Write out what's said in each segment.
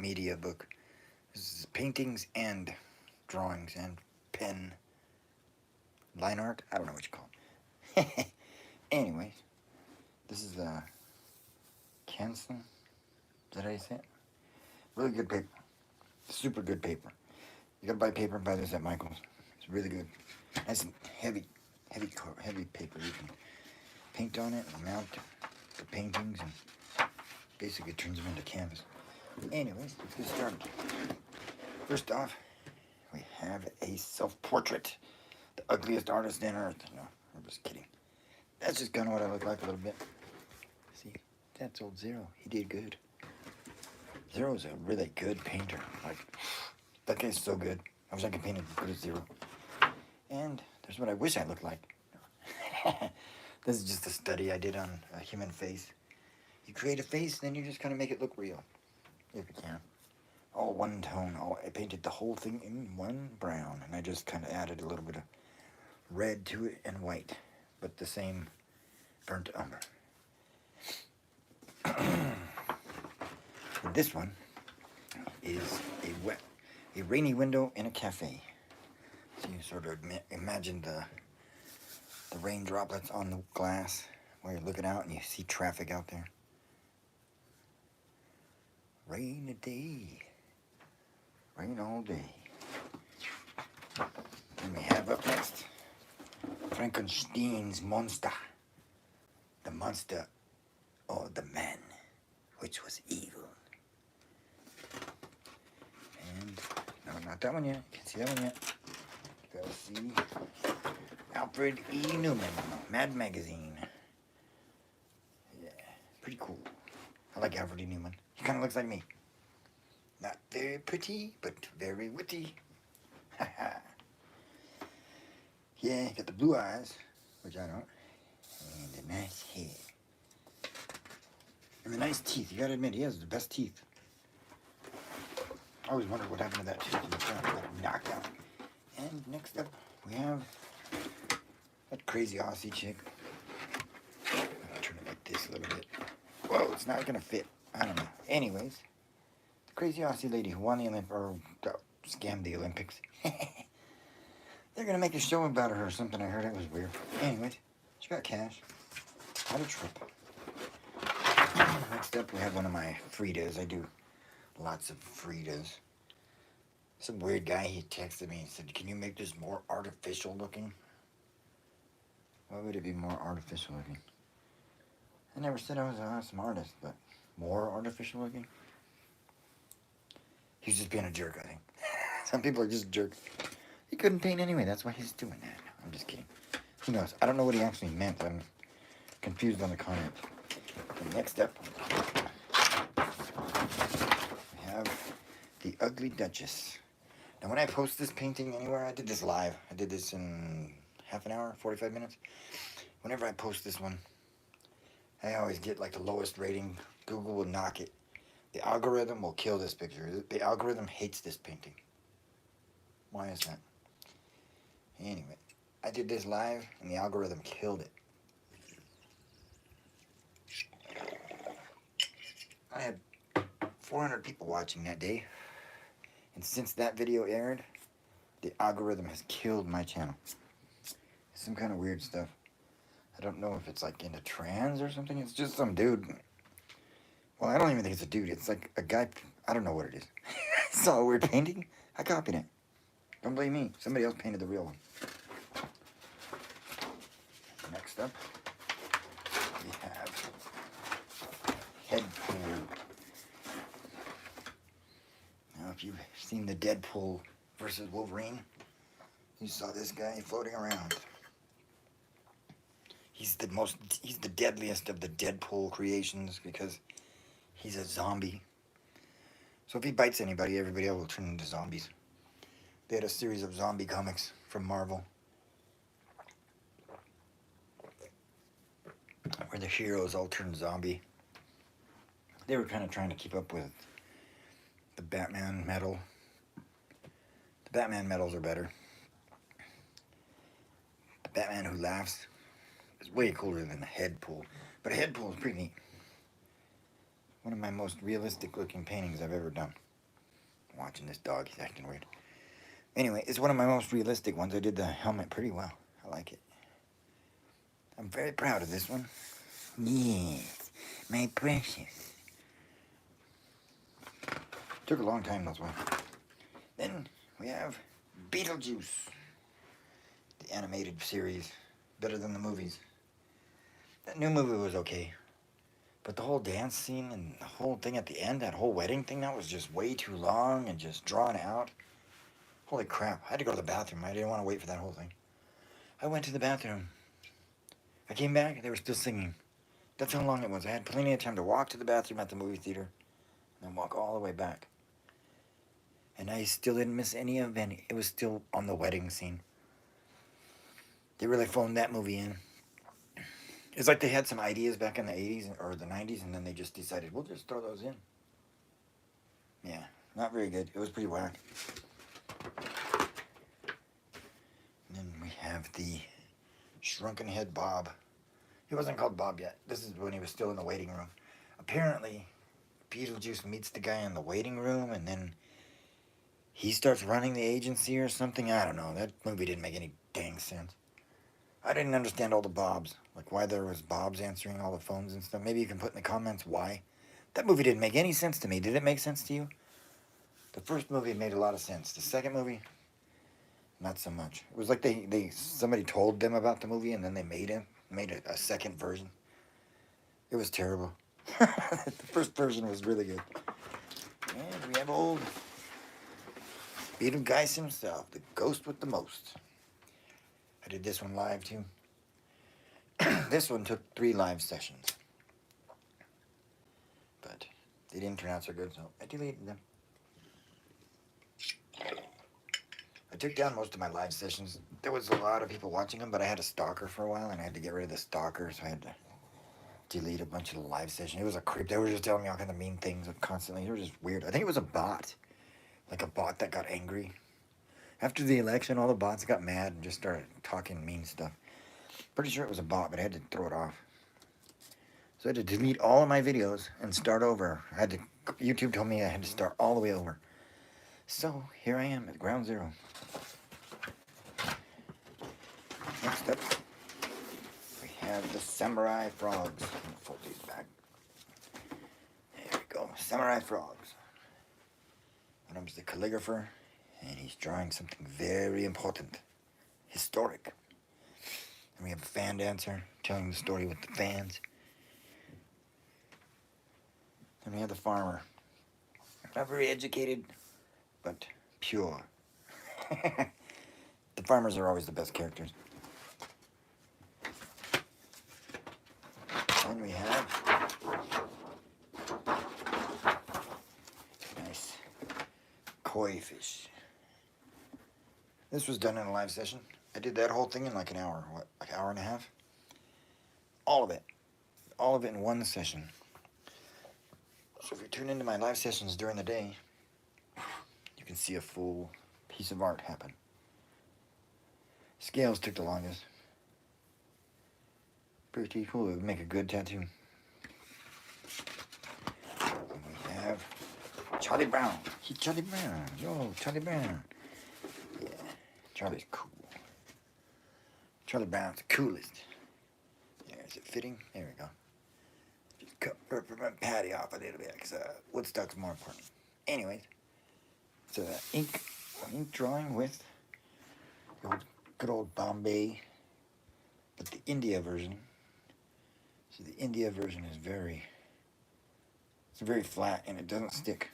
media book. This is paintings and drawings and pen line art. I don't know what you call it. Anyways, this is Canson. Is that how you say it? Really good paper. Super good paper. You gotta buy paper, buy this at Michael's. It's really good. Nice and heavy paper. You can paint on it and mount the paintings, and basically turns them into canvas. Anyways, let's get started. First off, we have a self-portrait. The ugliest artist on earth. No, I'm just kidding. That's just kind of what I look like a little bit. See, that's old Zero. He did good. Zero's a really good painter. Like, that guy's so good. I wish I could paint as good as Zero. And there's what I wish I looked like. This is just a study I did on a human face. You create a face, then you just kind of make it look real, if you can. All one tone. I painted the whole thing in one brown, and I just kind of added a little bit of red to it and white, but the same burnt umber. This one is a rainy window in a cafe. So you sort of imagine the rain droplets on the glass where you're looking out and you see traffic out there. Rain a day. Rain all day. And we have up next Frankenstein's monster. The monster or the man which was evil. And no, not that one yet. Can't see that one yet. You gotta see Alfred E. Newman, Mad Magazine. Yeah, pretty cool. I like Alfred E. Newman. He kind of looks like me. Not very pretty, but very witty. Yeah, got the blue eyes, which I don't. And the nice hair. And the nice teeth. You gotta admit, he has the best teeth. I always wondered what happened to that tooth. It got knocked out. And next up, we have that crazy Aussie chick. I'll turn it like this a little bit. Whoa, it's not gonna fit. I don't know. Anyways, the crazy Aussie lady who won the scammed the Olympics. They're gonna make a show about her or something. I heard it was weird. Anyways, she got cash. Had a trip. Next up, we have one of my Fridas. I do lots of Fridas. Some weird guy, he texted me and said, "Can you make this more artificial looking?" Why would it be more artificial looking? I never said I was an awesome artist, but more artificial looking? He's just being a jerk, I think. Some people are just jerks. He couldn't paint anyway, that's why he's doing that. I'm just kidding. Who knows? I don't know what he actually meant. I'm confused on the comment. And next up, we have The Ugly Duchess. Now, when I post this painting anywhere, I did this live. I did this in half an hour, 45 minutes. Whenever I post this one, I always get like the lowest rating. Google will knock it. The algorithm will kill this picture. The algorithm hates this painting. Why is that? Anyway, I did this live and the algorithm killed it. I had 400 people watching that day. And since that video aired, the algorithm has killed my channel. Some kind of weird stuff. I don't know if it's like into trans or something. It's just some dude. Well, I don't even think it's a dude. It's like a guy. I don't know what it is. I saw a weird painting. I copied it. Don't blame me. Somebody else painted the real one. Next up, we have Deadpool. Now, if you've seen the Deadpool versus Wolverine, you saw this guy floating around. He's the deadliest of the Deadpool creations because he's a zombie. So if he bites anybody, everybody else will turn into zombies. They had a series of zombie comics from Marvel where the heroes all turned zombie. They were kind of trying to keep up with the Batman metal. The Batman medals are better. The Batman Who Laughs is way cooler than the Headpool. But a Headpool is pretty neat. One of my most realistic looking paintings I've ever done. watching this dog. He's acting weird. Anyway, it's one of my most realistic ones. I did the helmet pretty well. I like it. I'm very proud of this one. Yes, my precious. Took a long time, that's why. Then we have Beetlejuice, the animated series, better than the movies. That new movie was okay, but the whole dance scene and the whole thing at the end, that whole wedding thing, that was just way too long and just drawn out. Holy crap, I had to go to the bathroom. I didn't want to wait for that whole thing. I went to the bathroom. I came back, they were still singing. That's how long it was. I had plenty of time to walk to the bathroom at the movie theater and then walk all the way back. And I still didn't miss any of any. It was still on the wedding scene. They really phoned that movie in. It's like they had some ideas back in the 80s or the 90s, and then they just decided, we'll just throw those in. Yeah, not very good. It was pretty whack. And then we have the Shrunken Head Bob. He wasn't called Bob yet. This is when he was still in the waiting room. Apparently, Beetlejuice meets the guy in the waiting room, and then he starts running the agency or something. I don't know. That movie didn't make any dang sense. I didn't understand all the Bobs. Like why there was Bobs answering all the phones and stuff. Maybe you can put in the comments why. That movie didn't make any sense to me. Did it make sense to you? The first movie made a lot of sense. The second movie, not so much. It was like somebody told them about the movie and then they made a second version. It was terrible. The first version was really good. And we have old Beetlegeist himself, the ghost with the most. I did this one live too. This one took 3 live sessions. But they didn't turn out so good, so I deleted them. I took down most of my live sessions. There was a lot of people watching them, but I had a stalker for a while, and I had to get rid of the stalker, so I had to delete a bunch of the live sessions. It was a creep. They were just telling me all kinds of mean things constantly. It was just weird. I think it was a bot. Like a bot that got angry. After the election, all the bots got mad and just started talking mean stuff. Pretty sure it was a bot, but I had to throw it off. So I had to delete all of my videos and start over. YouTube told me I had to start all the way over. So here I am at ground zero. Next up, we have the samurai frogs. I'm gonna fold these back. There we go, samurai frogs. One of them's the calligrapher, and he's drawing something very important, historic. And we have a fan dancer telling the story with the fans. And we have the farmer. Not very educated, but pure. The farmers are always the best characters. And we have nice koi fish. This was done in a live session. I did that whole thing in like an hour. What, like an hour and a half? All of it. All of it in one session. So if you tune into my live sessions during the day, you can see a full piece of art happen. Scales took the longest. Pretty cool. It would make a good tattoo. And we have Charlie Brown. Charlie Brown. Yo, Charlie Brown. Yeah, Charlie's cool. Charlie Brown's the coolest. Yeah, is it fitting? There we go. Just cut my patty off a little bit because Woodstock's more important. Anyways, so ink drawing with the good old Bombay, but the India version. So the India version is very flat and it doesn't stick.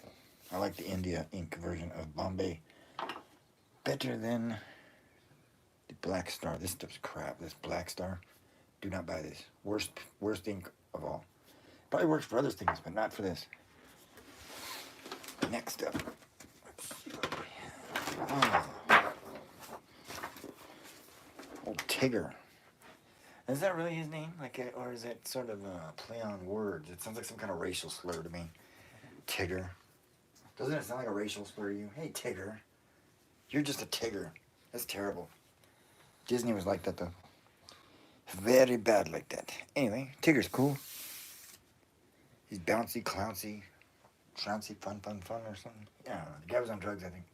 I like the India ink version of Bombay better than the Black Star. This stuff's crap. This Black Star, do not buy this. Worst ink of all. Probably works for other things, but not for this. Next up, let's see what we have. Oh. Old Tigger. Is that really his name? Or is it sort of a play on words? It sounds like some kind of racial slur to me. Tigger. Doesn't it sound like a racial slur to you? Hey, Tigger. You're just a Tigger. That's terrible. Disney was like that, though. Very bad like that. Anyway, Tigger's cool. He's bouncy, clouncy. Trouncy Fun or something. Yeah, I don't know. The guy was on drugs, I think.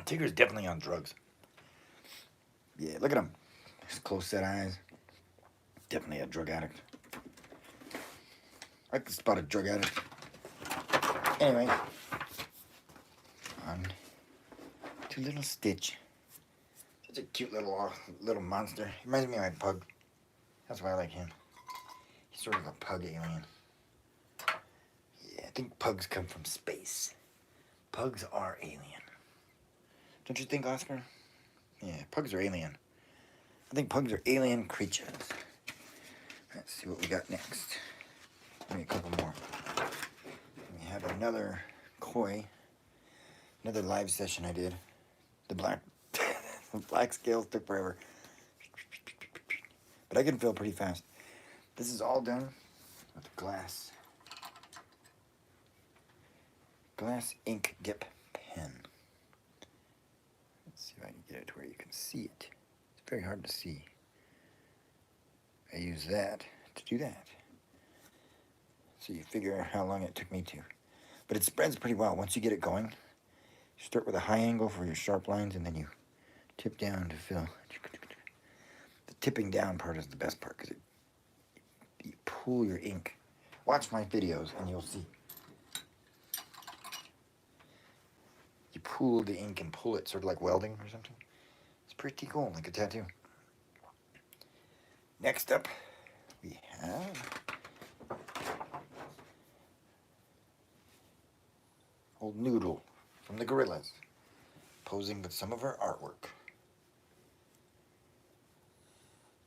Tigger's definitely on drugs. Yeah, look at him. His close set eyes. Definitely a drug addict. I could spot a drug addict. Anyway, on to little Stitch. Such a cute little monster. He reminds me of my pug. That's why I like him. He's sort of a pug alien. Yeah, I think pugs come from space. Pugs are alien. Don't you think, Oscar? Yeah, pugs are alien. I think pugs are alien creatures. Let's see what we got next. Maybe a couple more. We have another koi. Another live session I did. The black scales took forever. But I can fill pretty fast. This is all done with glass ink dip pen. Let's see if I can get it to where you can see it. It's very hard to see. I use that to do that. So you figure out how long it took me to. But it spreads pretty well. Once you get it going, you start with a high angle for your sharp lines, and then you tip down to fill. The tipping down part is the best part, because you pull your ink. Watch my videos and you'll see. You pull the ink and pull it, sort of like welding or something. It's pretty cool, like a tattoo. Next up, we have old Noodle from the Gorillas, posing with some of her artwork.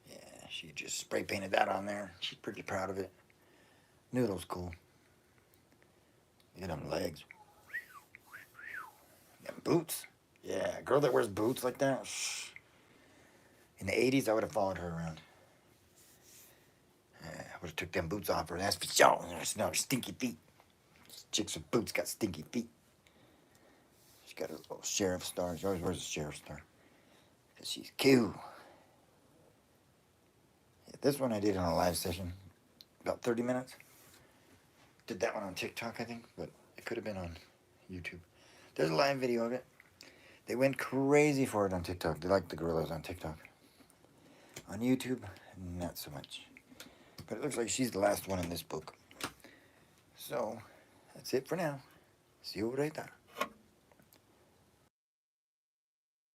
Yeah, she just spray painted that on there. She's pretty proud of it. Noodle's cool. Look at them legs. Them boots. Yeah, a girl that wears boots like that. Shh. In the 80s, I would have followed her around. I would have took them boots off her. That's for sure. No stinky feet. These chicks with boots got stinky feet. She's got a little sheriff star. She always wears a sheriff star. Because she's cute. Yeah, this one I did on a live session. About 30 minutes. Did that one on TikTok, I think. But it could have been on YouTube. There's a live video of it. They went crazy for it on TikTok. They like the Gorillas on TikTok. On YouTube, not so much. But it looks like she's the last one in this book. So, that's it for now. See you later.